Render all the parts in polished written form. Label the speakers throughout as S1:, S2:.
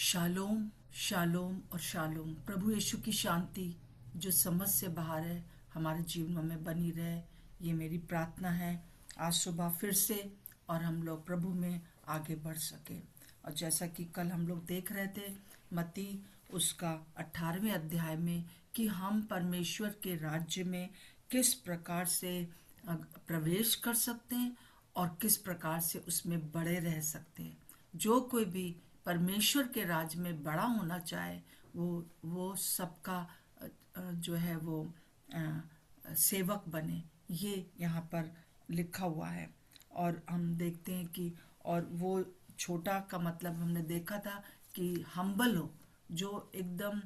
S1: Shalom, shalom और shalom. प्रभु यीशु की शांति जो समझ से बाहर है हमारे जीवनों में बनी रहे, ये मेरी प्रार्थना है। आज सुबह फिर से और हम लोग प्रभु में आगे बढ़ सके। और जैसा कि कल हम लोग देख रहे थे मत्ती उसका 18वें अध्याय में कि हम परमेश्वर के राज्य में किस प्रकार से प्रवेश कर सकते हैं और किस प्रकार से उसमें बड़े रह सकते हैं। जो कोई भी परमेश्वर के राज में बड़ा होना चाहे वो सबका जो है वो सेवक बने, ये यहाँ पर लिखा हुआ है। और हम देखते हैं कि और वो छोटा का मतलब हमने देखा था कि हम्बल हो, जो एकदम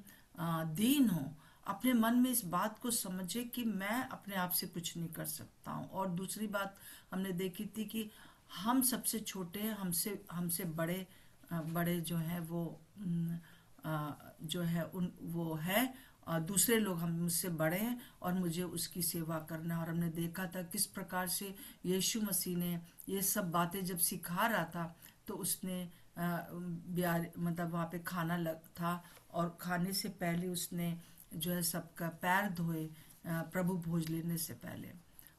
S1: दीन हो, अपने मन में इस बात को समझे कि मैं अपने आप से कुछ नहीं कर सकता हूँ। और दूसरी बात हमने देखी थी कि हम सबसे छोटे हैं, हमसे हमसे बड़े बड़े जो हैं वो जो है उन वो है दूसरे लोग हम मुझसे बड़े हैं और मुझे उसकी सेवा करना है। और हमने देखा था किस प्रकार से यीशु मसीह ने ये सब बातें जब सिखा रहा था तो उसने मतलब वहाँ पे खाना लग था और खाने से पहले उसने जो है सबका पैर धोए प्रभु भोज लेने से पहले।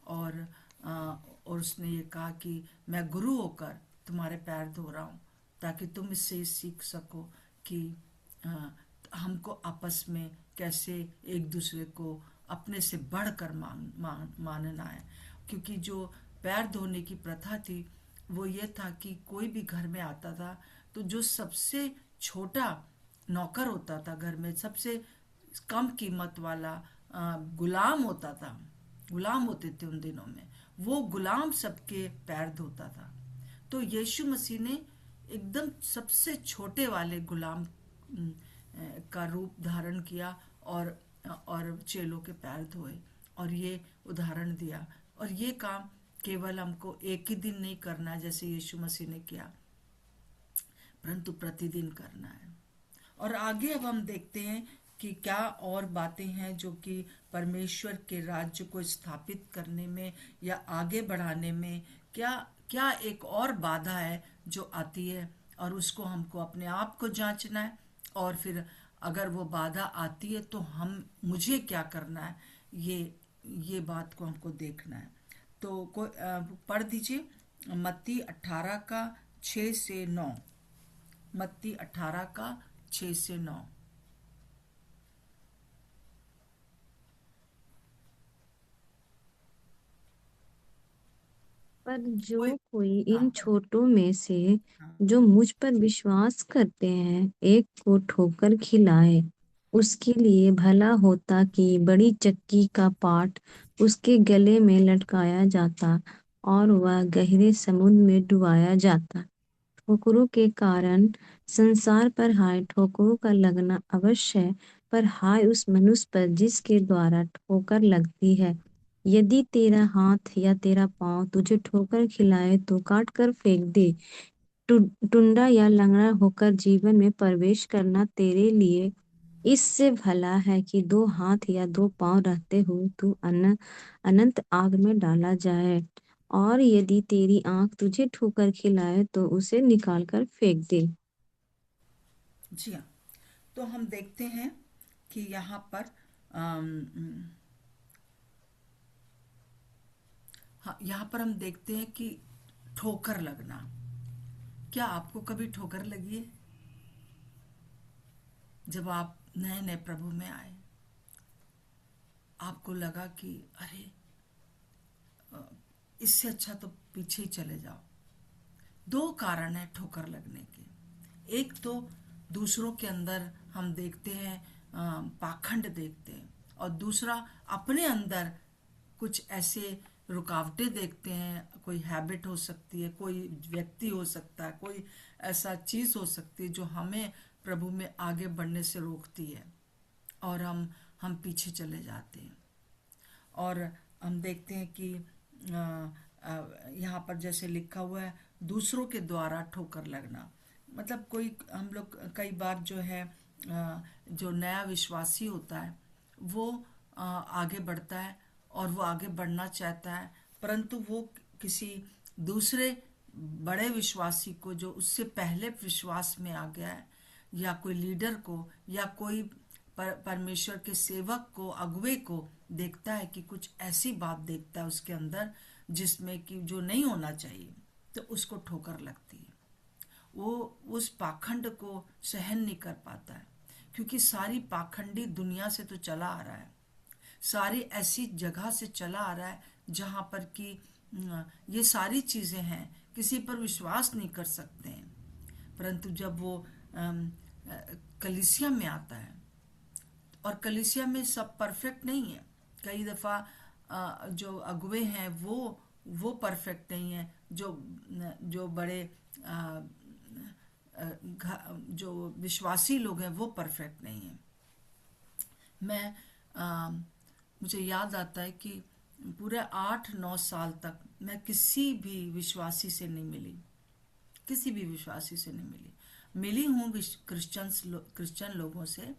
S1: और और उसने ये कहा कि मैं गुरु होकर तुम्हारे पैर धो रहा हूँ ताकि तुम इससे सीख सको कि अ, हमको आपस में कैसे एक दूसरे को अपने से बढ़कर मानना है। क्योंकि जो पैर धोने की प्रथा थी वो ये था कि कोई भी घर में आता था तो जो सबसे छोटा नौकर होता था, घर में सबसे कम कीमत वाला गुलाम होता था, गुलाम होते थे उन दिनों में, वो गुलाम सबके पैर धोता था। तो यीशु मसीह ने एकदम सबसे छोटे वाले गुलाम का रूप धारण किया और चेलों के पैर धोए और ये उदाहरण दिया। और ये काम केवल हमको एक ही दिन नहीं करना है जैसे यीशु मसीह ने किया, परंतु प्रतिदिन करना है। और आगे अब हम देखते हैं कि क्या और बातें हैं जो कि परमेश्वर के राज्य को स्थापित करने में या आगे बढ़ाने में क्या क्या एक और बाधा है जो आती है, और उसको हमको अपने आप को जांचना है। और फिर अगर वो बाधा आती है तो हम मुझे क्या करना है, ये बात को हमको देखना है। तो पढ़ दीजिए मत्ती 18 का 6 से 9। मत्ती 18 का 6 से 9।
S2: पर
S1: कोई।
S2: जो कोई
S1: हाँ
S2: इन
S1: पढ़ दे।
S2: छोटों में से
S1: हाँ।
S2: जो मुझ पर विश्वास करते हैं एक को ठोकर खिलाए, उसके लिए भला होता कि बड़ी चक्की का पाट उसके गले में लटकाया जाता और वह गहरे समुद्र में डुबाया जाता। ठोकरों के कारण संसार पर हाय ठोकरों का लगना अवश्य है, पर हाय उस मनुष्य पर जिसके द्वारा ठोकर लगती है। यदि तेरा हाथ या तेरा पाँव तुझे ठोकर खिलाए तो काट कर फेंक दे। टुंडा या लंगड़ा होकर जीवन में प्रवेश करना तेरे लिए इससे भला है कि दो हाथ या दो पांव रहते हुए तू अनंत आग में डाला जाए। और यदि तेरी आंख तुझे ठोकर खिलाए तो उसे निकाल कर फेंक दे।
S1: जी हाँ। तो हम देखते हैं कि यहाँ पर हाँ, यहाँ पर हम देखते हैं कि ठोकर लगना। क्या आपको कभी ठोकर लगी है जब आप नए नए प्रभु में आए? आपको लगा कि अरे इससे अच्छा तो पीछे ही चले जाओ। दो कारण है ठोकर लगने के। एक तो दूसरों के अंदर हम देखते हैं पाखंड देखते हैं, और दूसरा अपने अंदर कुछ ऐसे रुकावटें देखते हैं। कोई हैबिट हो सकती है, कोई व्यक्ति हो सकता है, कोई ऐसा चीज हो सकती है जो हमें प्रभु में आगे बढ़ने से रोकती है और हम पीछे चले जाते हैं। और हम देखते हैं कि यहाँ पर जैसे लिखा हुआ है दूसरों के द्वारा ठोकर लगना, मतलब कोई हम लोग कई बार जो है जो नया विश्वासी होता है वो आगे बढ़ता है और वो आगे बढ़ना चाहता है, परंतु वो किसी दूसरे बड़े विश्वासी को जो उससे पहले विश्वास में आ गया है या कोई लीडर को या कोई परमेश्वर के सेवक को, अगुवे को देखता है कि कुछ ऐसी बात देखता है उसके अंदर जिसमें कि जो नहीं होना चाहिए, तो उसको ठोकर लगती है। वो उस पाखंड को सहन नहीं कर पाता है, क्योंकि सारी पाखंडी दुनिया से तो चला आ रहा है, सारी ऐसी जगह से चला आ रहा है जहां पर कि ये सारी चीजें हैं, किसी पर विश्वास नहीं कर सकते हैं। परंतु जब वो कलीसिया में आता है, और कलीसिया में सब परफेक्ट नहीं है, कई दफा जो अगुवे हैं वो परफेक्ट नहीं है, जो बड़े जो विश्वासी लोग हैं वो परफेक्ट नहीं है। मुझे याद आता है कि पूरे 8-9 साल तक मैं किसी भी विश्वासी से नहीं मिली, किसी भी विश्वासी से नहीं मिली। मिली हूँ क्रिश्चियन लोगों से,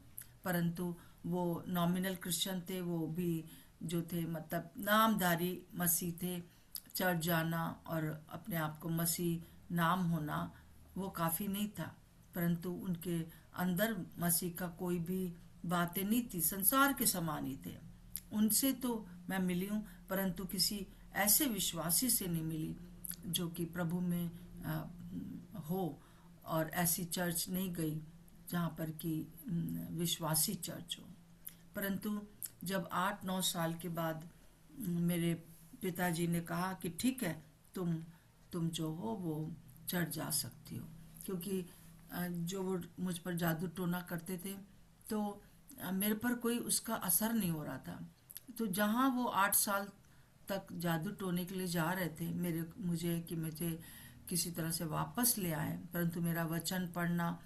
S1: परंतु वो नॉमिनल क्रिश्चियन थे, वो भी जो थे मतलब नामधारी मसीह थे। चर्च जाना और अपने आप को मसीह नाम होना वो काफ़ी नहीं था, परंतु उनके अंदर मसीह का कोई भी बातें नहीं थी, संसार के समान ही थे। उनसे तो मैं मिली हूँ, परंतु किसी ऐसे विश्वासी से नहीं मिली जो कि प्रभु में हो, और ऐसी चर्च नहीं गई जहाँ पर कि विश्वासी चर्च हो। परंतु जब 8-9 साल के बाद मेरे पिताजी ने कहा कि ठीक है, तुम जो हो वो चर्च जा सकती हो, क्योंकि जो वो मुझ पर जादू टोना करते थे तो मेरे पर कोई उसका असर नहीं हो रहा था। तो जहाँ वो 8 साल तक जादू टोने के लिए जा रहे थे मुझे किसी तरह से वापस ले आए, परंतु मेरा वचन पढ़ना,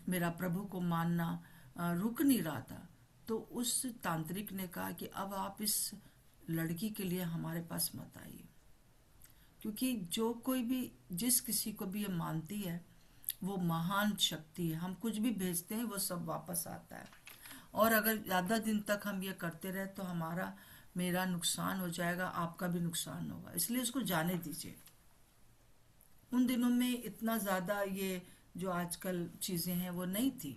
S1: मेरा प्रभु को मानना रुक नहीं रहा था। तो उस तांत्रिक ने कहा कि अब आप इस लड़की के लिए हमारे पास मत आइए, क्योंकि जो कोई भी जिस किसी को भी ये मानती है वो महान शक्ति है। हम कुछ भी भेजते हैं वो सब वापस आता है, और अगर ज़्यादा दिन तक हम ये करते रहे तो मेरा नुकसान हो जाएगा, आपका भी नुकसान होगा, इसलिए उसको जाने दीजिए। उन दिनों में इतना ज़्यादा ये जो आजकल चीज़ें हैं वो नहीं थी।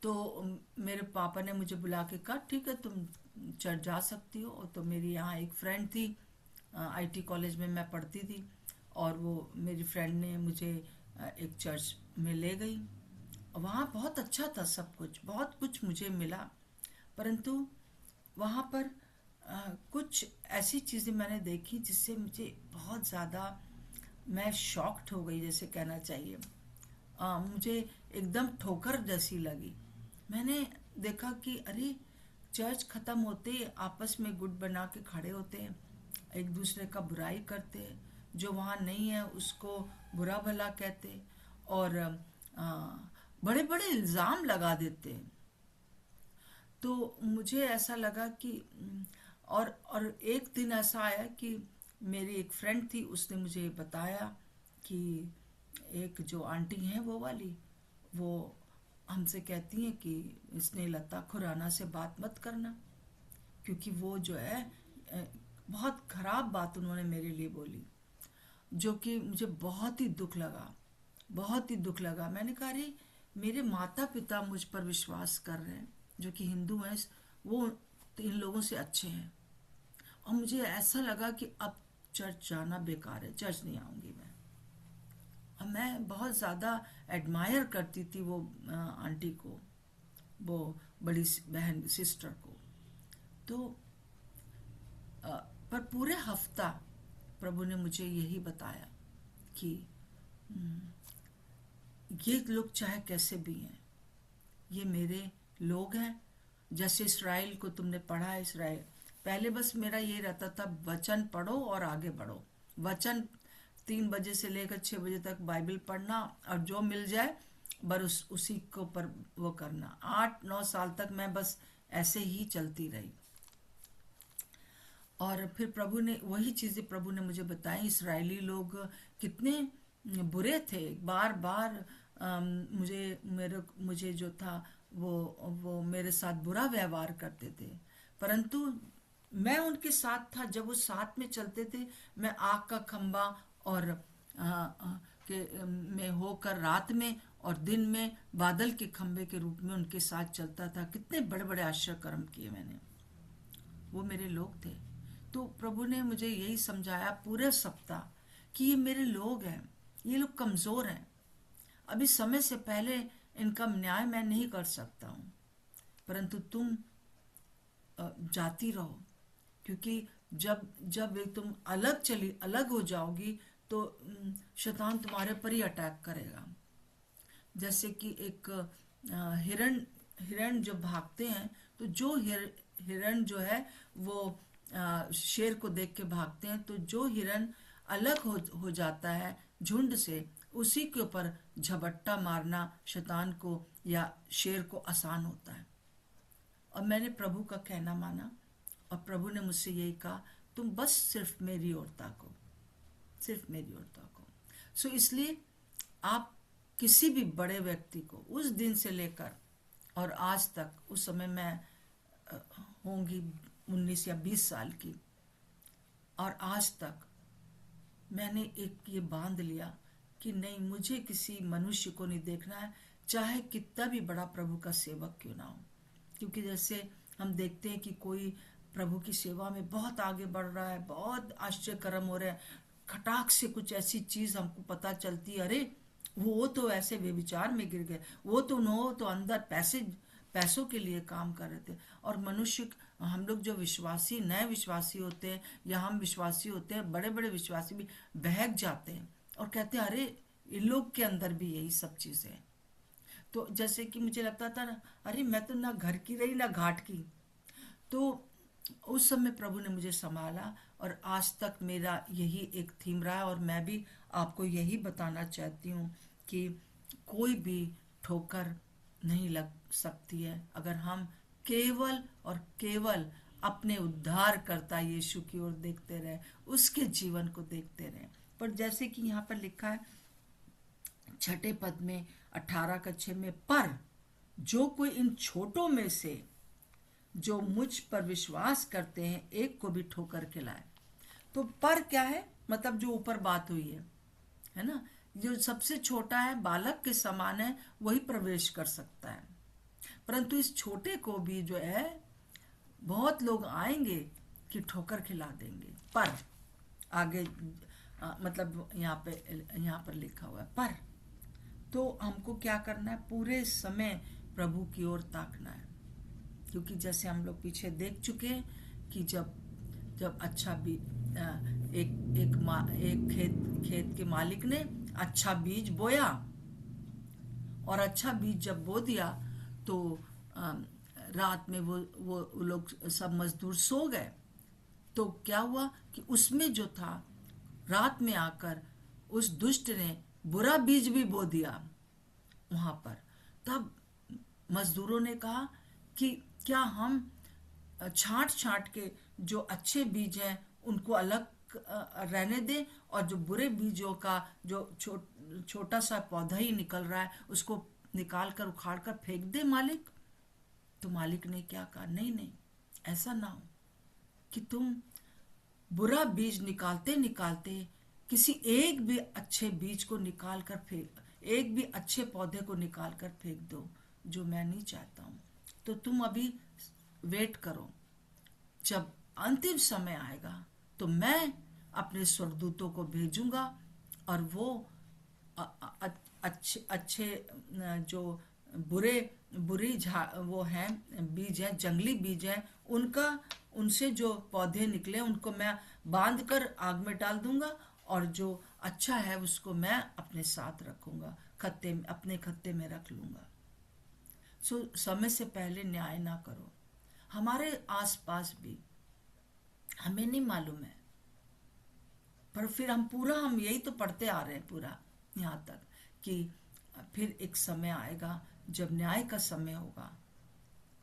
S1: तो मेरे पापा ने मुझे बुला के कहा ठीक है, तुम चर्च जा सकती हो। तो मेरी यहाँ एक फ्रेंड थी, आईटी कॉलेज में मैं पढ़ती थी, और वो मेरी फ्रेंड ने मुझे एक चर्च में ले गई। वहाँ बहुत अच्छा था, सब कुछ बहुत कुछ मुझे मिला, परंतु वहाँ पर कुछ ऐसी चीज़ें मैंने देखी जिससे मुझे बहुत ज़्यादा मैं शॉक्ड हो गई, जैसे कहना चाहिए। मुझे एकदम ठोकर जैसी लगी। मैंने देखा कि अरे, चर्च खत्म होते आपस में गुट बना के खड़े होते हैं, एक दूसरे का बुराई करते, जो वहाँ नहीं है उसको बुरा भला कहते, और बड़े बड़े इल्ज़ाम लगा देते। तो मुझे ऐसा लगा कि और एक दिन ऐसा आया कि मेरी एक फ्रेंड थी, उसने मुझे बताया कि एक जो आंटी हैं वो वाली, वो हमसे कहती हैं कि स्नेहलता खुराना से बात मत करना, क्योंकि वो जो है बहुत खराब बात उन्होंने मेरे लिए बोली, जो कि मुझे बहुत ही दुख लगा, बहुत ही दुख लगा। मैंने कहा अरे, मेरे माता पिता मुझ पर विश्वास कर रहे हैं, जो कि हिंदू हैं, वो तो इन लोगों से अच्छे हैं। और मुझे ऐसा लगा कि अब चर्च जाना बेकार है, चर्च नहीं आऊंगी मैं। और मैं बहुत ज़्यादा एडमायर करती थी वो आंटी को, वो बड़ी बहन सिस्टर को। तो पर पूरे हफ्ता प्रभु ने मुझे यही बताया कि ये लोग चाहे कैसे भी हैं, ये मेरे लोग हैं। जैसे इस्राएल को तुमने पढ़ा है, इस्राएल पहले बस मेरा ये रहता था, वचन पढ़ो और आगे बढ़ो। वचन 3 बजे से लेकर 6 बजे तक बाइबल पढ़ना, और जो मिल जाए बस उसी को पर वो करना। 8-9 साल तक मैं बस ऐसे ही चलती रही। और फिर प्रभु ने वही चीजें प्रभु ने मुझे बताई। इस्राएली लोग कितने बुरे थे, बार बार मुझे जो था वो मेरे साथ बुरा व्यवहार करते थे, परंतु मैं उनके साथ था। जब वो साथ में चलते थे, मैं आग का खंबा और के में होकर रात में और दिन में बादल के खंभे के रूप में उनके साथ चलता था। कितने बड़े बड़े आश्चर्य कर्म किए मैंने, वो मेरे लोग थे। तो प्रभु ने मुझे यही समझाया पूरे सप्ताह कि ये मेरे लोग हैं, ये लोग कमजोर हैं, अभी समय से पहले इनका न्याय मैं नहीं कर सकता हूं, परंतु तुम जाती रहो, क्योंकि जब जब तुम अलग हो जाओगी तो शैतान तुम्हारे पर ही अटैक करेगा। जैसे कि एक हिरण जब भागते हैं तो जो हिरण जो है वो शेर को देख के भागते हैं, तो जो हिरण अलग हो जाता है झुंड से, उसी के ऊपर झपट्टा मारना शैतान को या शेर को आसान होता है। और मैंने प्रभु का कहना माना और प्रभु ने मुझसे यही कहा, तुम बस सिर्फ मेरी ओर ताको, सिर्फ मेरी ओर ताको। सो इसलिए आप किसी भी बड़े व्यक्ति को उस दिन से लेकर और आज तक, उस समय मैं होंगी 19 या 20 साल की, और आज तक मैंने एक ये बांध लिया कि नहीं, मुझे किसी मनुष्य को नहीं देखना है, चाहे कितना भी बड़ा प्रभु का सेवक क्यों ना हो। क्योंकि जैसे हम देखते हैं कि कोई प्रभु की सेवा में बहुत आगे बढ़ रहा है, बहुत आश्चर्य कर्म हो रहे हैं, खटाक से कुछ ऐसी चीज हमको पता चलती है, अरे वो तो ऐसे व्यभिचार में गिर गए, वो तो अंदर पैसों के लिए काम कर रहे थे। और मनुष्य, हम लोग जो विश्वासी, नए विश्वासी होते हैं या हम विश्वासी होते हैं, बड़े बड़े विश्वासी भी बहक जाते हैं और कहते हैं अरे इन लोग के अंदर भी यही सब चीजें हैं। तो जैसे कि मुझे लगता था ना, अरे मैं तो ना घर की रही ना घाट की। तो उस समय प्रभु ने मुझे संभाला और आज तक मेरा यही एक थीम रहा है। और मैं भी आपको यही बताना चाहती हूँ कि कोई भी ठोकर नहीं लग सकती है अगर हम केवल और केवल अपने उद्धारकर्ता यीशु की ओर देखते रहे, उसके जीवन को देखते रहे। पर जैसे कि यहाँ पर लिखा है 6 पद में 18 में, पर जो कोई इन छोटों में से जो मुझ पर विश्वास करते हैं एक को भी ठोकर खिलाए। तो पर क्या है, मतलब जो ऊपर बात हुई है ना, जो सबसे छोटा है, बालक के समान है, वही प्रवेश कर सकता है। परंतु इस छोटे को भी जो है बहुत लोग आएंगे कि ठोकर खिला देंगे। पर आगे मतलब यहाँ पर लिखा हुआ है पर। तो हमको क्या करना है, पूरे समय प्रभु की ओर ताकना है। क्योंकि जैसे हम लोग पीछे देख चुके हैं कि जब अच्छा भी एक खेत के मालिक ने अच्छा बीज बोया, और अच्छा बीज जब बो दिया तो रात में वो लोग सब मजदूर सो गए। तो क्या हुआ कि उसमें जो था, रात में आकर उस दुष्ट ने बुरा बीज भी बो दिया वहां पर। तब मजदूरों ने कहा कि क्या हम छांट के जो अच्छे बीज हैं उनको अलग रहने दें, और जो बुरे बीजों का जो छोटा सा पौधा ही निकल रहा है उसको निकाल कर उखाड़ कर फेंक दे मालिक। तो मालिक ने क्या कहा, नहीं, ऐसा ना हो कि तुम बुरा बीज निकालते निकालते किसी एक भी अच्छे बीज को निकाल कर एक भी अच्छे पौधे को निकाल कर फेंक दो, जो मैं नहीं चाहता हूं। तो तुम अभी वेट करो, जब अंतिम समय आएगा तो मैं अपने स्वर्गदूतों को भेजूंगा और वो अच्छे जो बुरी वो हैं बीज है, जंगली बीज है, उनसे जो पौधे निकले उनको मैं बांध कर आग में डाल दूंगा, और जो अच्छा है उसको मैं अपने साथ रखूंगा, अपने खत्ते में रख लूंगा। सो समय से पहले न्याय ना करो। हमारे आसपास भी हमें नहीं मालूम है, पर फिर हम यही तो पढ़ते आ रहे हैं पूरा यहाँ तक कि फिर एक समय आएगा जब न्याय का समय होगा,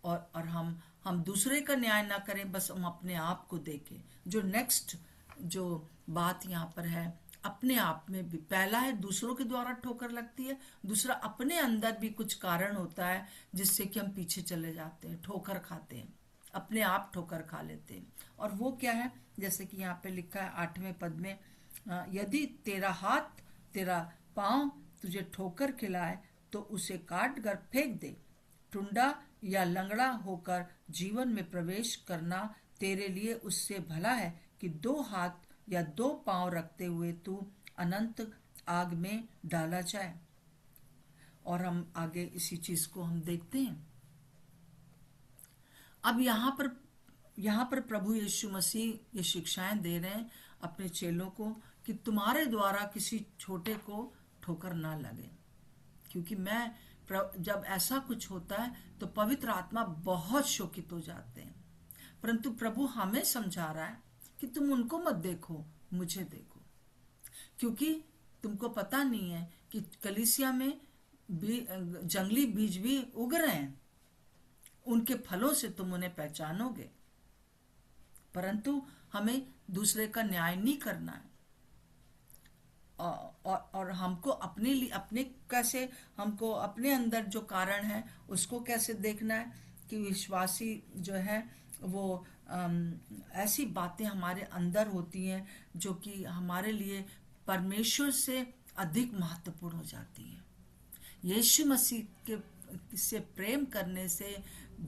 S1: और हम दूसरे का न्याय ना करें, बस हम अपने आप को देखें। जो नेक्स्ट जो बात यहाँ पर है, अपने आप में भी पहला है दूसरों के द्वारा ठोकर लगती है, दूसरा अपने अंदर भी कुछ कारण होता है जिससे कि हम पीछे चले जाते हैं, ठोकर खाते हैं, अपने आप ठोकर खा लेते हैं। और वो क्या है, जैसे कि यहाँ पे लिखा है 8वें पद में, यदि तेरा हाथ तेरा पांव तुझे ठोकर खिलाए तो उसे काट कर फेंक दे। टुंडा या लंगड़ा होकर जीवन में प्रवेश करना तेरे लिए उससे भला है कि 2 हाथ या 2 पांव रखते हुए तू अनंत आग में डाला जाए। और हम आगे इसी चीज को हम देखते हैं। अब यहाँ पर प्रभु यीशु मसीह ये शिक्षाएं दे रहे हैं अपने चेलों को कि तुम्हारे द्वारा किसी छोटे को ठोकर ना लगे। क्योंकि जब ऐसा कुछ होता है तो पवित्र आत्मा बहुत शोकित हो जाते हैं, परंतु प्रभु हमें समझा रहा है कि तुम उनको मत देखो, मुझे देखो। क्योंकि तुमको पता नहीं है कि कलीसिया में जंगली बीज भी उग रहे हैं, उनके फलों से तुम उन्हें पहचानोगे। परंतु हमें दूसरे का न्याय नहीं करना है। और हमको अपने लिए हमको अपने अंदर जो कारण है उसको कैसे देखना है कि विश्वासी जो है वो ऐसी बातें हमारे अंदर होती हैं जो कि हमारे लिए परमेश्वर से अधिक महत्वपूर्ण हो जाती है। यीशु मसीह के से प्रेम करने से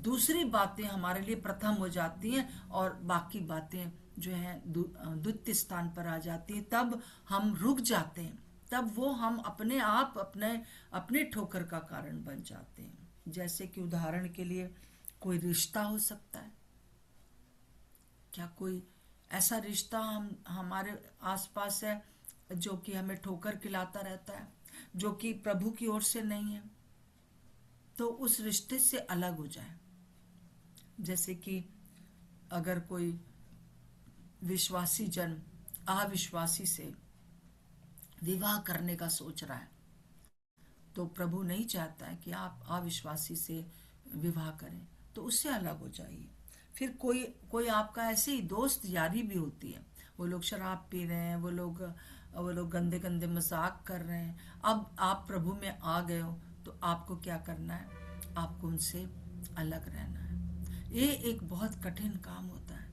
S1: दूसरी बातें हमारे लिए प्रथम हो जाती हैं और बाकी बातें जो है द्वितीय स्थान पर आ जाती है। तब हम रुक जाते हैं, तब वो हम अपने आप अपने ठोकर का कारण बन जाते हैं। जैसे कि उदाहरण के लिए कोई रिश्ता हो सकता है। क्या कोई ऐसा रिश्ता हमारे आसपास है जो कि हमें ठोकर खिलाता रहता है, जो कि प्रभु की ओर से नहीं है, तो उस रिश्ते से अलग हो जाए। जैसे कि अगर कोई विश्वासी जन अविश्वासी से विवाह करने का सोच रहा है, तो प्रभु नहीं चाहता है कि आप अविश्वासी से विवाह करें, तो उससे अलग हो जाइए। फिर कोई आपका ऐसे ही दोस्त यारी भी होती है, वो लोग शराब पी रहे हैं, वो लोग गंदे गंदे मजाक कर रहे हैं। अब आप प्रभु में आ गए हो तो आपको क्या करना है? आपको उनसे अलग रहना है। ये एक बहुत कठिन काम होता है,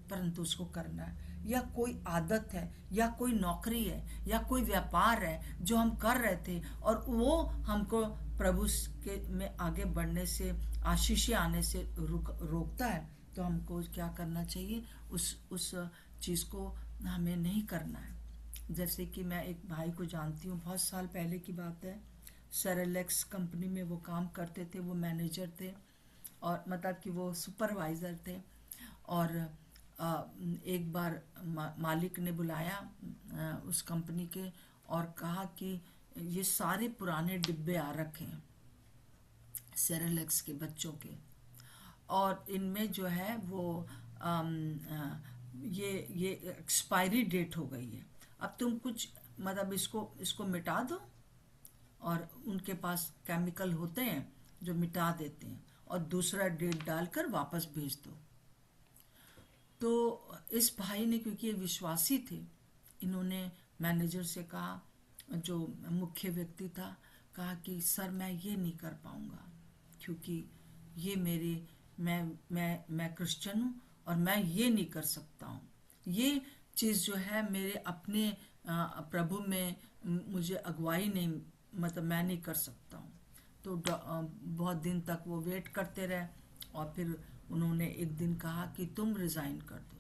S1: परंतु उसको करना है। या कोई आदत है, या कोई नौकरी है, या कोई व्यापार है जो हम कर रहे थे और वो हमको प्रभु के में आगे बढ़ने से, आशीष आने से रोकता है, तो हमको क्या करना चाहिए? उस चीज को हमें नहीं करना है। जैसे कि मैं एक भाई को जानती हूँ, बहुत साल पहले की बात है। सेरेलेक्स कंपनी में वो काम करते थे, वो मैनेजर थे, और मतलब कि वो सुपरवाइजर थे। और एक बार मालिक ने बुलाया उस कंपनी के और कहा कि ये सारे पुराने डिब्बे आ रखे हैं सेरेलेक्स के बच्चों के, और इनमें जो है वो ये एक्सपायरी डेट हो गई है। अब तुम कुछ मतलब इसको मिटा दो। और उनके पास केमिकल होते हैं जो मिटा देते हैं और दूसरा डेट डालकर वापस भेज दो। तो इस भाई ने, क्योंकि ये विश्वासी थे, इन्होंने मैनेजर से कहा, जो मुख्य व्यक्ति था, कहा कि सर मैं ये नहीं कर पाऊंगा, क्योंकि ये मैं क्रिश्चियन हूँ और मैं ये नहीं कर सकता हूँ। ये चीज़ जो है मेरे अपने प्रभु में मुझे अगुवाई नहीं, मतलब मैं नहीं कर सकता हूँ। तो बहुत दिन तक वो वेट करते रहे और फिर उन्होंने एक दिन कहा कि तुम रिजाइन कर दो।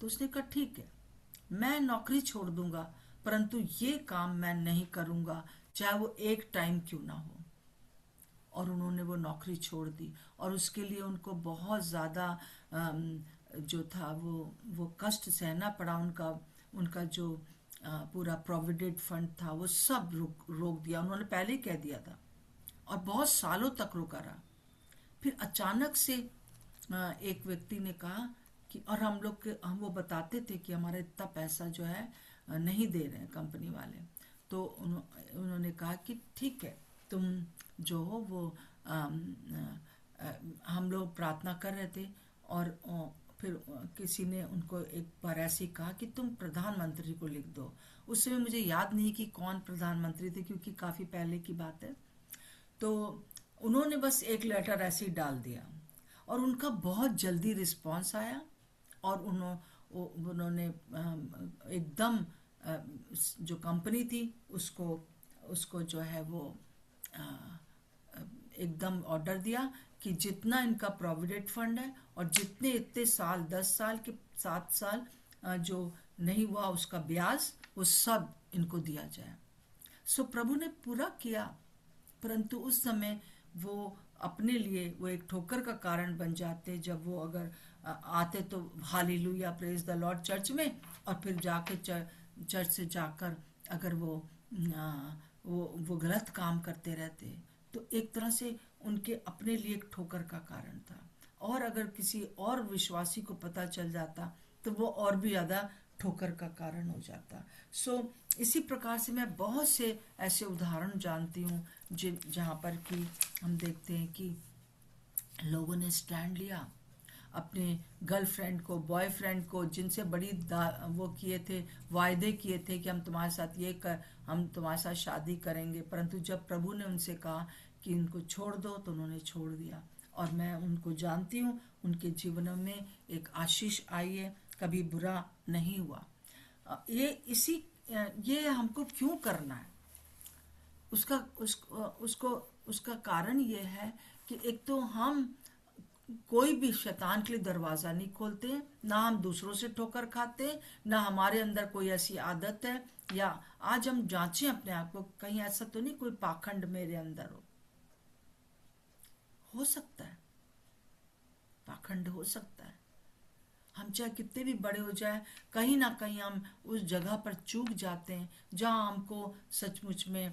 S1: तो उसने कहा ठीक है, मैं नौकरी छोड़ दूंगा, परंतु ये काम मैं नहीं करूंगा, चाहे वो एक टाइम क्यों ना हो। और उन्होंने वो नौकरी छोड़ दी और उसके लिए उनको बहुत ज़्यादा जो था वो कष्ट सहना पड़ा। उनका जो पूरा प्रोविडेंट फंड था वो सब रोक दिया, उन्होंने पहले ही कह दिया था, और बहुत सालों तक रोका रहा। फिर अचानक से एक व्यक्ति ने कहा कि, और हम वो बताते थे कि हमारा इतना पैसा जो है नहीं दे रहे हैं कंपनी वाले। तो उन्होंने कहा कि ठीक है, तुम जो हो वो हम लोग प्रार्थना कर रहे थे, और फिर किसी ने उनको एक बार ऐसे ही कहा कि तुम प्रधानमंत्री को लिख दो। उस समय मुझे याद नहीं कि कौन प्रधानमंत्री थे, क्योंकि काफ़ी पहले की बात है। तो उन्होंने बस एक लेटर ऐसे ही डाल दिया और उनका बहुत जल्दी रिस्पांस आया, और उन्होंने एकदम जो कंपनी थी उसको उसको जो है वो अ, एकदम ऑर्डर दिया कि जितना इनका प्रोविडेंट फंड है और जितने इतने साल 10 साल के 7 साल जो नहीं हुआ उसका ब्याज वो सब इनको दिया जाए। सो प्रभु ने पूरा किया, परंतु उस समय वो अपने लिए वो एक ठोकर का कारण बन जाते जब वो अगर आते तो hallelujah praise the Lord church में, और फिर जाके चर्च से जाकर अगर वो गलत काम करते रहते तो एक तरह से उनके अपने लिए एक ठोकर का कारण था। और अगर किसी और विश्वासी को पता चल जाता तो वो और भी ज्यादा ठोकर का कारण हो जाता। सो इसी प्रकार से मैं बहुत से ऐसे उदाहरण जानती हूँ जिन जहाँ पर कि हम देखते हैं कि लोगों ने स्टैंड लिया, अपने गर्लफ्रेंड को बॉयफ्रेंड को जिनसे बड़ी वो किए थे, वायदे किए थे कि हम तुम्हारे साथ हम तुम्हारे साथ शादी करेंगे, परंतु जब प्रभु ने उनसे कहा कि इनको छोड़ दो तो उन्होंने छोड़ दिया। और मैं उनको जानती हूँ, उनके जीवन में एक आशीष आई है, कभी बुरा नहीं हुआ। ये हमको क्यों करना है, उसका कारण ये है कि एक तो हम कोई भी शैतान के लिए दरवाजा नहीं खोलते, ना हम दूसरों से ठोकर खाते, ना हमारे अंदर कोई ऐसी आदत है। या आज हम जांचें अपने आप को, कहीं ऐसा तो नहीं कोई पाखंड मेरे अंदर हो सकता है, पाखंड हो सकता है। हम चाहे कितने भी बड़े हो जाए, कहीं ना कहीं हम उस जगह पर चूक जाते हैं जहां हमको सचमुच में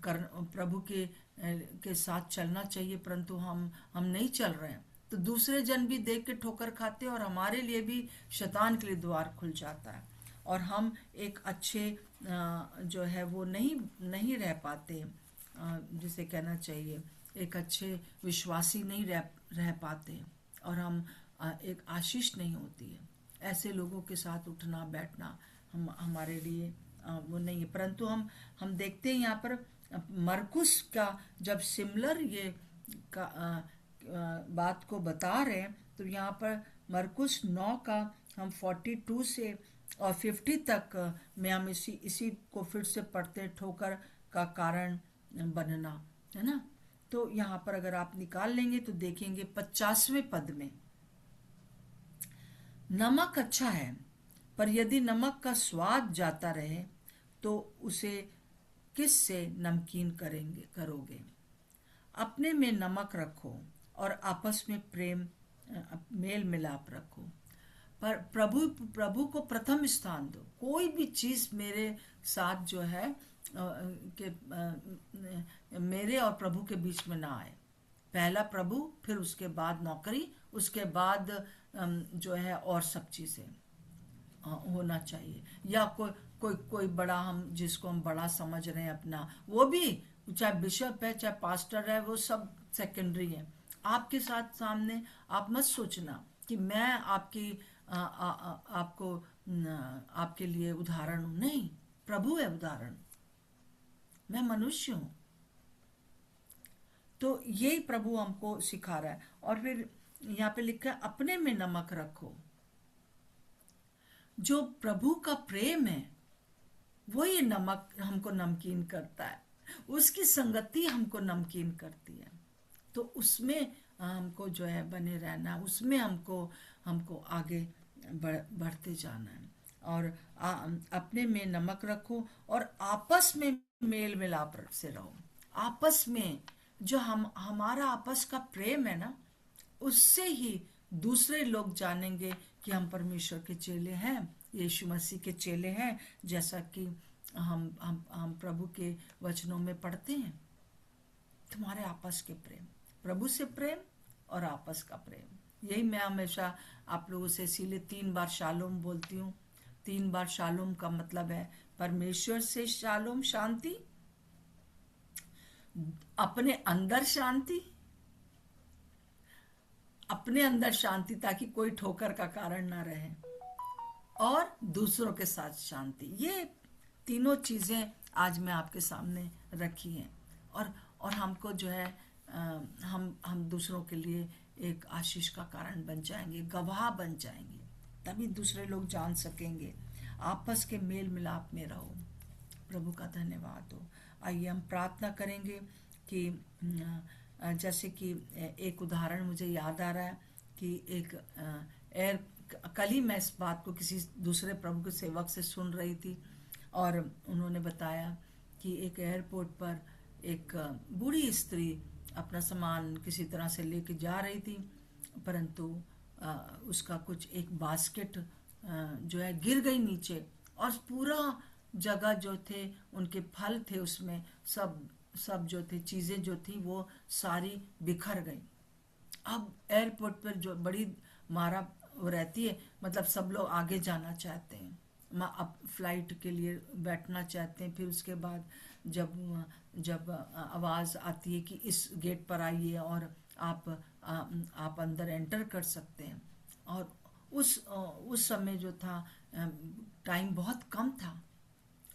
S1: प्रभु के साथ चलना चाहिए, परंतु हम नहीं चल रहे हैं। तो दूसरे जन भी देख के ठोकर खाते हैं और हमारे लिए भी शैतान के लिए द्वार खुल जाता है और हम एक अच्छे जो है वो नहीं रह पाते, जिसे कहना चाहिए एक अच्छे विश्वासी नहीं रह पाते, और हम एक आशीष नहीं होती है। ऐसे लोगों के साथ उठना बैठना हमारे लिए वो नहीं है। परंतु हम देखते हैं यहाँ पर मरकुस का जब सिमिलर ये बात को बता रहे हैं, तो यहाँ पर मरकुस 9 का हम 42 से और 50 तक में हम इसी को फिर से पढ़ते हैं, ठोकर का कारण बनना, है ना। तो यहाँ पर अगर आप निकाल लेंगे तो देखेंगे 50वें पद में, नमक अच्छा है, पर यदि नमक का स्वाद जाता रहे तो उसे किस से नमकीन करोगे। अपने में नमक रखो और आपस में प्रेम मेल मिलाप रखो, पर प्रभु को प्रथम स्थान दो। कोई भी चीज मेरे साथ जो है मेरे और प्रभु के बीच में ना आए। पहला प्रभु, फिर उसके बाद नौकरी, उसके बाद जो है और सब चीजें होना चाहिए। या कोई बड़ा, हम जिसको हम बड़ा समझ रहे हैं अपना, वो भी चाहे बिशप है चाहे पास्टर है, वो सब सेकेंडरी है। आपके साथ सामने आप मत सोचना कि मैं आपके लिए उदाहरण हूं, नहीं, प्रभु है उदाहरण, मैं मनुष्य हूं। तो यही प्रभु हमको सिखा रहा है। और फिर यहाँ पे लिखा है अपने में नमक रखो। जो प्रभु का प्रेम है वो ये नमक हमको नमकीन करता है, उसकी संगति हमको नमकीन करती है। तो उसमें हमको जो है बने रहना, उसमें हमको आगे बढ़ते जाना है। और अपने में नमक रखो और आपस में मेल मिलाप से रहो। आपस में जो हमारा आपस का प्रेम है ना, उससे ही दूसरे लोग जानेंगे कि हम परमेश्वर के चेले हैं, यीशु मसीह के चेले हैं, जैसा कि हम प्रभु के वचनों में पढ़ते हैं। तुम्हारे आपस के प्रेम, प्रभु से प्रेम और आपस का प्रेम, यही मैं हमेशा आप लोगों से इसीलिए 3 बार शालोम बोलती हूँ। 3 बार शालोम का मतलब है परमेश्वर से शालोम, शांति, अपने अंदर शांति, अपने अंदर शांति ताकि कोई ठोकर का कारण ना रहे, और दूसरों के साथ शांति। ये तीनों चीजें आज मैं आपके सामने रखी हैं, और हमको जो है हम दूसरों के लिए एक आशीष का कारण बन जाएंगे, गवाह बन जाएंगे, तभी दूसरे लोग जान सकेंगे। आपस के मेल मिलाप में रहो। प्रभु का धन्यवाद हो। आइए हम प्रार्थना करेंगे कि जैसे कि एक उदाहरण मुझे याद आ रहा है कि एक एयर कल ही मैं इस बात को किसी दूसरे प्रभु के सेवक से सुन रही थी, और उन्होंने बताया कि एक एयरपोर्ट पर एक बूढ़ी स्त्री अपना सामान किसी तरह से लेके जा रही थी, परंतु उसका कुछ एक बास्केट जो है गिर गई नीचे, और पूरा जगह जो थे उनके फल थे उसमें सब सब जो थे चीज़ें जो थी वो सारी बिखर गई। अब एयरपोर्ट पर जो बड़ी मारा वो रहती है, मतलब सब लोग आगे जाना चाहते हैं, अब फ्लाइट के लिए बैठना चाहते हैं। फिर उसके बाद जब जब आवाज़ आती है कि इस गेट पर आइए और आप अंदर एंटर कर सकते हैं, और उस समय जो था टाइम बहुत कम था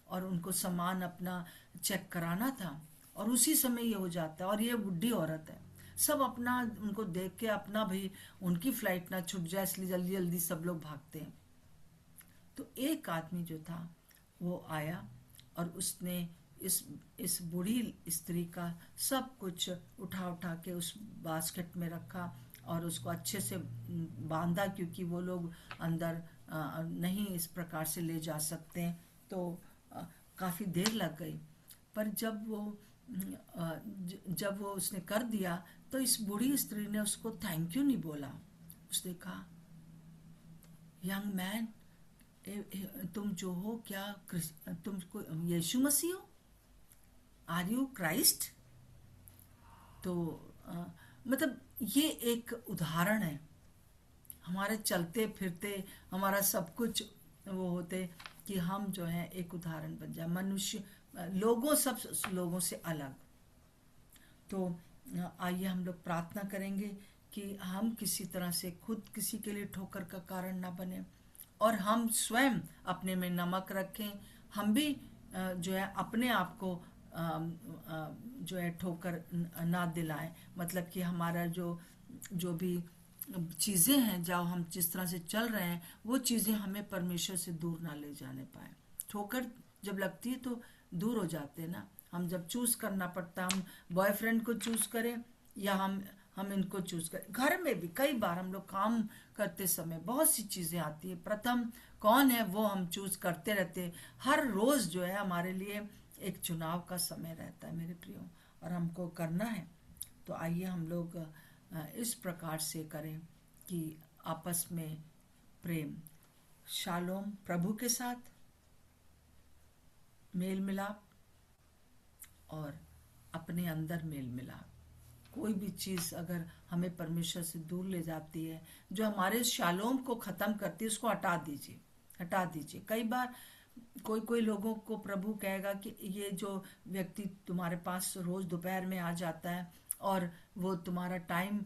S1: और उनको सामान अपना चेक कराना था, और उसी समय ये हो जाता है। और ये बुढ़ी औरत है, सब अपना उनको देख के अपना भाई उनकी फ्लाइट ना छूट जाए इसलिए जल्दी जल्दी सब लोग भागते हैं। तो एक आदमी जो था वो आया और उसने इस बूढ़ी स्त्री का सब कुछ उठा उठा के उस बास्केट में रखा और उसको अच्छे से बांधा, क्योंकि वो लोग अंदर नहीं इस प्रकार से ले जा सकते हैं। तो काफ़ी देर लग गई, पर जब वो उसने कर दिया तो इस बूढ़ी स्त्री ने उसको थैंक यू नहीं बोला। उसने कहा, यंग मैन, तुम जो हो क्या तुमको यीशु मसीह हो? Are you Christ? तो मतलब ये एक उदाहरण है। हमारे चलते फिरते हमारा सब कुछ वो होते कि हम जो है एक उदाहरण बन जाए, मनुष्य सब लोगों से अलग। तो आइए हम लोग प्रार्थना करेंगे कि हम किसी तरह से खुद किसी के लिए ठोकर का कारण ना बने, और हम स्वयं अपने में नमक रखें। हम भी जो है अपने आप को जो है ठोकर ना दिलाएं, मतलब कि हमारा जो भी चीज़ें हैं, जो हम जिस तरह से चल रहे हैं वो चीज़ें हमें परमेश्वर से दूर ना ले जाने पाए। ठोकर जब लगती है तो दूर हो जाते हैं ना। हम जब चूज करना पड़ता है, हम बॉयफ्रेंड को चूज करें या हम इनको चूज करें। घर में भी कई बार हम लोग काम करते समय बहुत सी चीज़ें आती है, प्रथम कौन है वो हम चूज करते रहते हैं। हर रोज़ जो है हमारे लिए एक चुनाव का समय रहता है मेरे प्रियो, और हमको करना है। तो आइए हम लोग इस प्रकार से करें कि आपस में प्रेम, शालोम, प्रभु के साथ मेल मिलाप और अपने अंदर मेल मिलाप। कोई भी चीज़ अगर हमें परमेश्वर से दूर ले जाती है, जो हमारे शालोम को ख़त्म करती है, उसको हटा दीजिए, हटा दीजिए। कई बार कोई लोगों को प्रभु कहेगा कि ये जो व्यक्ति तुम्हारे पास रोज़ दोपहर में आ जाता है और वो तुम्हारा टाइम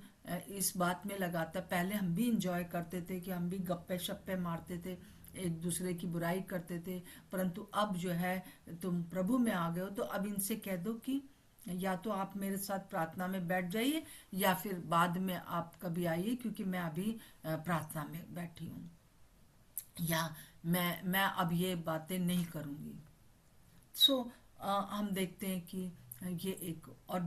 S1: इस बात में लगाता है। पहले हम भी इंजॉय करते थे कि हम भी गप्पे शप्पे मारते थे, एक दूसरे की बुराई करते थे, परंतु अब जो है तुम प्रभु में आ गए हो, तो अब इनसे कह दो कि या तो आप मेरे साथ प्रार्थना में बैठ जाइए या फिर बाद में आप कभी आइए, क्योंकि मैं अभी प्रार्थना में बैठी हूँ, या मैं अब ये बातें नहीं करूँगी। हम देखते हैं कि ये एक, और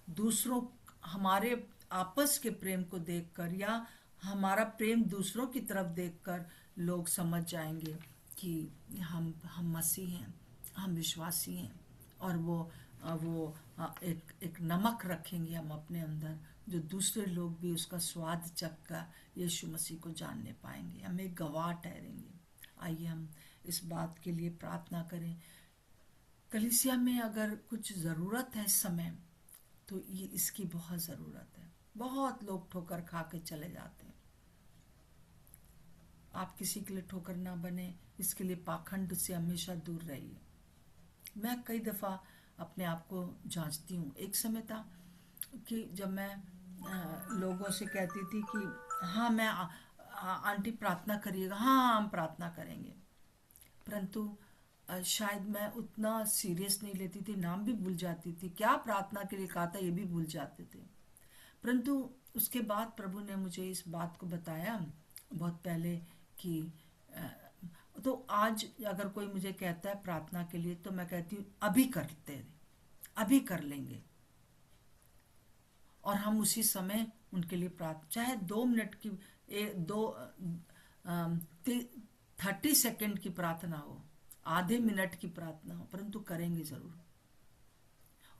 S1: दूसरों हमारे आपस के प्रेम को देखकर या हमारा प्रेम दूसरों की तरफ देखकर लोग समझ जाएंगे कि हम मसीह हैं, हम विश्वासी हैं, और वो एक नमक रखेंगे हम अपने अंदर, जो दूसरे लोग भी उसका स्वाद चखकर यीशु मसीह को जानने पाएंगे, हमें गवाह ठहरेंगे। आइए हम इस बात के लिए प्रार्थना करें। कलीसिया में अगर कुछ ज़रूरत है इस समय, तो ये इसकी बहुत ज़रूरत है। बहुत लोग ठोकर खा के चले जाते हैं। आप किसी के लिए ठोकर ना बने, इसके लिए पाखंड से हमेशा दूर रहिए। मैं कई दफ़ा अपने आप को जांचती हूँ। एक समय था कि जब मैं लोगों से कहती थी कि हाँ मैं आंटी प्रार्थना करिएगा, हाँ हम प्रार्थना करेंगे, परंतु शायद मैं उतना सीरियस नहीं लेती थी, नाम भी भूल जाती थी, क्या प्रार्थना के लिए कहा था ये भी भूल जाते थे। परंतु उसके बाद प्रभु ने मुझे इस बात को बताया बहुत पहले कि तो आज अगर कोई मुझे कहता है प्रार्थना के लिए, तो मैं कहती हूँ अभी करते हैं, अभी कर लेंगे। और हम उसी समय उनके लिए प्रार्थना, चाहे 2 मिनट की, 30 सेकंड की प्रार्थना हो, आधे मिनट की प्रार्थना हो, परंतु करेंगे जरूर।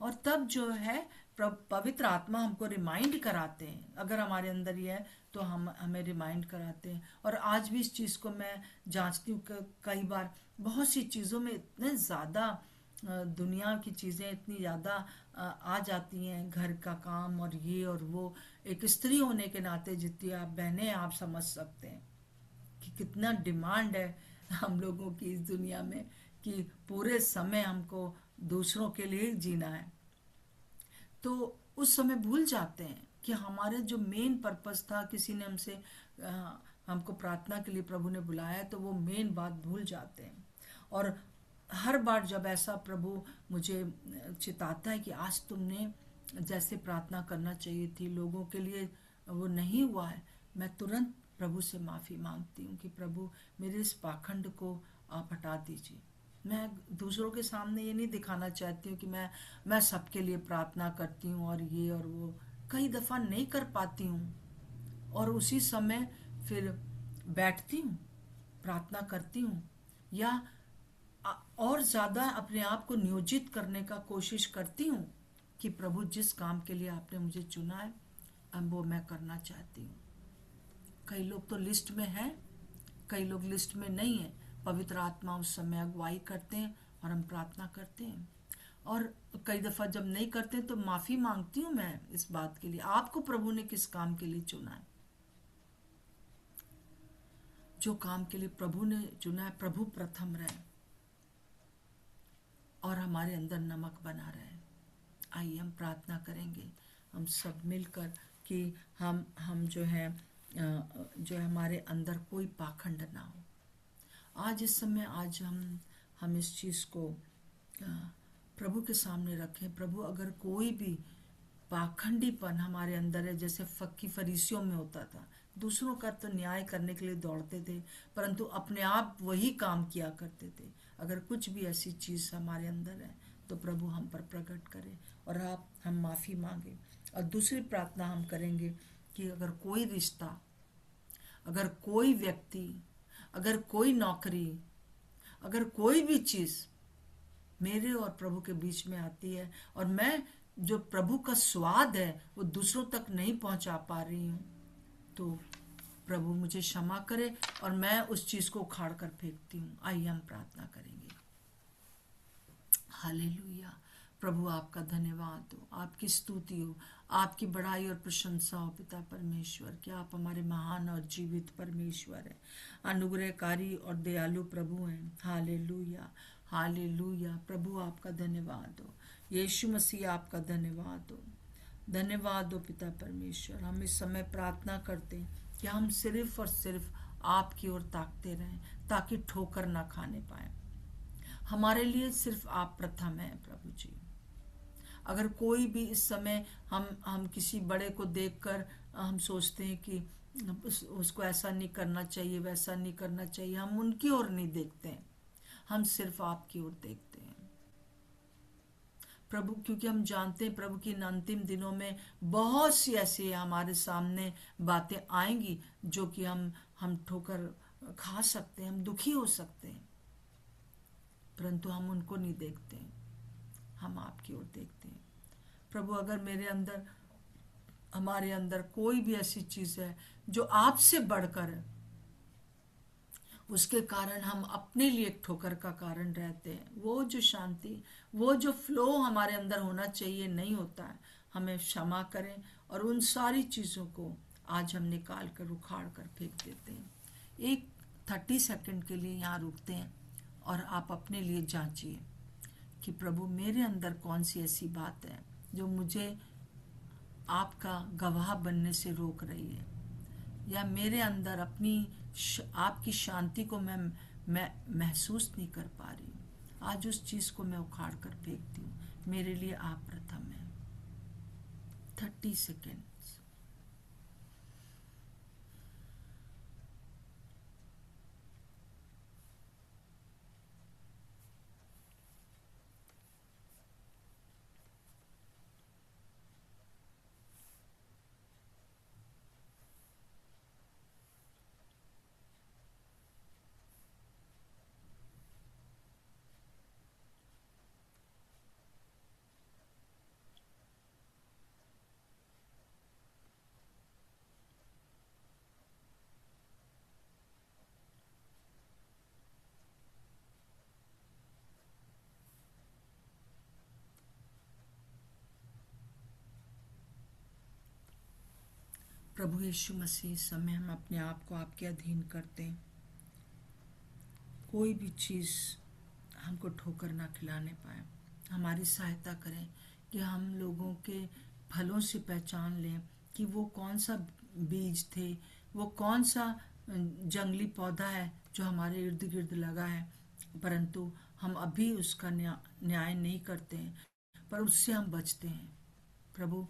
S1: और तब जो है पवित्र आत्मा हमको रिमाइंड कराते हैं, अगर हमारे अंदर ये है तो हम हमें रिमाइंड कराते हैं। और आज भी इस चीज़ को मैं जांचती हूँ। कई बार बहुत सी चीज़ों में इतने ज़्यादा दुनिया की चीज़ें इतनी ज़्यादा आ जाती हैं, घर का काम और ये और वो। एक स्त्री होने के नाते जितनी आप बहनें, आप समझ सकते हैं कि कितना डिमांड है हम लोगों की इस दुनिया में, कि पूरे समय हमको दूसरों के लिए जीना है। तो उस समय भूल जाते हैं कि हमारे जो मेन पर्पस था, किसी ने हमसे हमको प्रार्थना के लिए प्रभु ने बुलाया है, तो वो मेन बात भूल जाते हैं। और हर बार जब ऐसा प्रभु मुझे चिताता है कि आज तुमने जैसे प्रार्थना करना चाहिए थी लोगों के लिए, वो नहीं हुआ है, मैं तुरंत प्रभु से माफ़ी मांगती हूँ कि प्रभु मेरे इस पाखंड को आप हटा दीजिए। मैं दूसरों के सामने ये नहीं दिखाना चाहती हूँ कि मैं सबके लिए प्रार्थना करती हूँ और ये और वो। कई दफ़ा नहीं कर पाती हूँ, और उसी समय फिर बैठती हूँ, प्रार्थना करती हूँ, या और ज़्यादा अपने आप को नियोजित करने का कोशिश करती हूँ कि प्रभु जिस काम के लिए आपने मुझे चुना है, अब वो मैं करना चाहती हूँ। कई लोग तो लिस्ट में हैं, कई लोग लिस्ट में नहीं है। पवित्र आत्मा उस समय अगुवाई करते हैं और हम प्रार्थना करते हैं। और कई दफ़ा जब नहीं करते तो माफ़ी मांगती हूँ मैं इस बात के लिए, आपको प्रभु ने किस काम के लिए चुना है। जो काम के लिए प्रभु ने चुना है, प्रभु प्रथम रहे और हमारे अंदर नमक बना रहे। आइए हम प्रार्थना करेंगे, हम सब मिलकर, कि हम जो है हमारे अंदर कोई पाखंड ना हो। आज इस समय आज हम इस चीज़ को प्रभु के सामने रखें। प्रभु, अगर कोई भी पाखंडीपन हमारे अंदर है, जैसे फक्की फरीसियों में होता था, दूसरों का तो न्याय करने के लिए दौड़ते थे, परंतु अपने आप वही काम किया करते थे। अगर कुछ भी ऐसी चीज़ हमारे अंदर है तो प्रभु हम पर प्रकट करें और हम माफ़ी मांगे। और दूसरी प्रार्थना हम करेंगे कि अगर कोई रिश्ता, अगर कोई व्यक्ति, अगर कोई नौकरी, अगर कोई भी चीज़ मेरे और प्रभु के बीच में आती है और मैं जो प्रभु का स्वाद है वो दूसरों तक नहीं पहुंचा पा रही हूँ, तो प्रभु मुझे क्षमा करे और मैं उस चीज़ को उखाड़ कर फेंकती हूँ। आइए हम प्रार्थना करेंगे। हालेलुया। प्रभु आपका धन्यवाद हो, आपकी स्तुति हो, आपकी बड़ाई और प्रशंसा हो पिता परमेश्वर, कि आप हमारे महान और जीवित परमेश्वर हैं, अनुग्रहकारी और दयालु प्रभु हैं। Hallelujah, hallelujah. प्रभु आपका धन्यवाद हो, यीशु मसीह आपका धन्यवाद हो, धन्यवाद हो पिता परमेश्वर। हम इस समय प्रार्थना करते हैं कि हम सिर्फ और सिर्फ आपकी ओर ताकते रहें, ताकि ठोकर ना खाने पाए। हमारे लिए सिर्फ आप प्रथम हैं प्रभु जी। अगर कोई भी इस समय हम किसी बड़े को देखकर हम सोचते हैं कि उसको ऐसा नहीं करना चाहिए, वैसा नहीं करना चाहिए, हम उनकी ओर नहीं देखते हैं, हम सिर्फ आपकी ओर देखते हैं प्रभु। क्योंकि हम जानते हैं प्रभु कि इन अंतिम दिनों में बहुत सी ऐसी हमारे सामने बातें आएंगी जो कि हम ठोकर खा सकते हैं, हम दुखी हो सकते हैं, परंतु हम उनको नहीं देखते हैं, हम आपकी ओर देखते हैं प्रभु। अगर हमारे अंदर कोई भी ऐसी चीज है जो आपसे बढ़कर है, उसके कारण हम अपने लिए एक ठोकर का कारण रहते हैं, वो जो शांति, वो जो फ्लो हमारे अंदर होना चाहिए नहीं होता है, हमें क्षमा करें और उन सारी चीज़ों को आज हम निकाल कर उखाड़ कर फेंक देते हैं। एक 30 सेकंड के लिए यहाँ रुकते हैं और आप अपने लिए जांचिए कि प्रभु मेरे अंदर कौन सी ऐसी बात है जो मुझे आपका गवाह बनने से रोक रही है, या मेरे अंदर आपकी शांति को मैं महसूस नहीं कर पा रही हूँ। आज उस चीज़ को मैं उखाड़ कर फेंकती हूँ। मेरे लिए आप प्रथम हैं। 30 सेकेंड। प्रभु यीशु मसीह, इस समय हम अपने आप को आपके अधीन करते हैं। कोई भी चीज़ हमको ठोकर ना खिलाने पाए। हमारी सहायता करें कि हम लोगों के फलों से पहचान लें कि वो कौन सा बीज थे, वो कौन सा जंगली पौधा है जो हमारे इर्द गिर्द लगा है, परंतु हम अभी उसका न्याय नहीं करते हैं, पर उससे हम बचते हैं। प्रभु,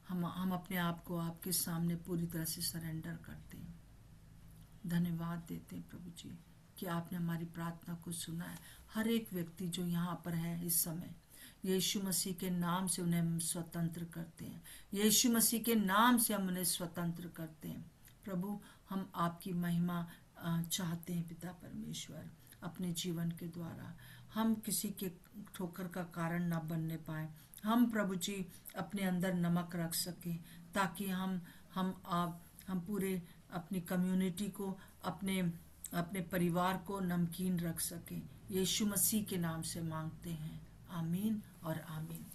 S1: हम अपने आप को आपके सामने पूरी तरह से सरेंडर करते हैं। धन्यवाद देते हैं प्रभु जी कि आपने हमारी प्रार्थना को सुना है। हर एक व्यक्ति जो यहाँ पर है इस समय, यीशु मसीह के नाम से उन्हें हम स्वतंत्र करते हैं। यीशु मसीह के नाम से हम उन्हें स्वतंत्र करते हैं। प्रभु, हम आपकी महिमा चाहते हैं पिता परमेश्वर, अपने जीवन के द्वारा। हम किसी के ठोकर का कारण ना बनने पाए। हम प्रभु जी अपने अंदर नमक रख सकें, ताकि हम पूरे अपनी कम्युनिटी को, अपने अपने परिवार को नमकीन रख सकें। यीशु मसीह के नाम से मांगते हैं, आमीन और आमीन।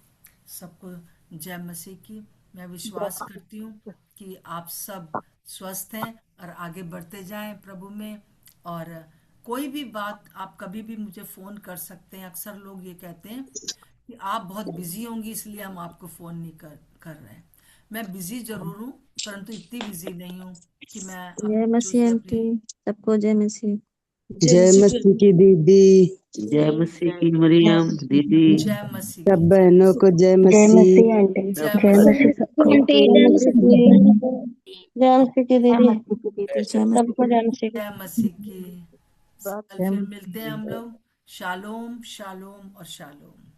S1: सबको जय मसीह की। मैं विश्वास करती हूँ कि आप सब स्वस्थ हैं और आगे बढ़ते जाएं प्रभु में। और कोई भी बात आप कभी भी मुझे फ़ोन कर सकते हैं। अक्सर लोग ये कहते हैं कि आप बहुत बिजी होंगी इसलिए हम आपको फ़ोन नहीं कर रहे हैं। मैं बिजी ज़रूर हूँ, परंतु इतनी बिजी नहीं हूँ कि मैं
S2: जय मसीह
S1: जो
S2: आंटी,
S1: अपनी
S2: सबको जय मसीह।
S3: जय मसीह की दीदी,
S4: जय मसीह की मरियम दीदी,
S1: जय मसीह की
S3: सब
S1: जय
S3: बहनों को
S1: मसीह
S3: जय
S5: जय
S3: मसीह।
S5: मसीह आंटी।
S1: जय
S4: सब
S5: जय
S1: मसीह।
S5: मसीह सबको।
S2: आंटी
S5: जय
S2: जय
S5: मसीह
S2: मसीह
S5: की। जय मसीह की
S2: जय
S5: दीदी।
S2: मसीह की दीदी, जय मसीह
S5: सबको जय मसीह की।
S1: जय मसीह की। कल
S2: जय
S1: फिर
S2: मसीह
S1: मिलते हैं हम लोग। शालोम शालोम और शालोम।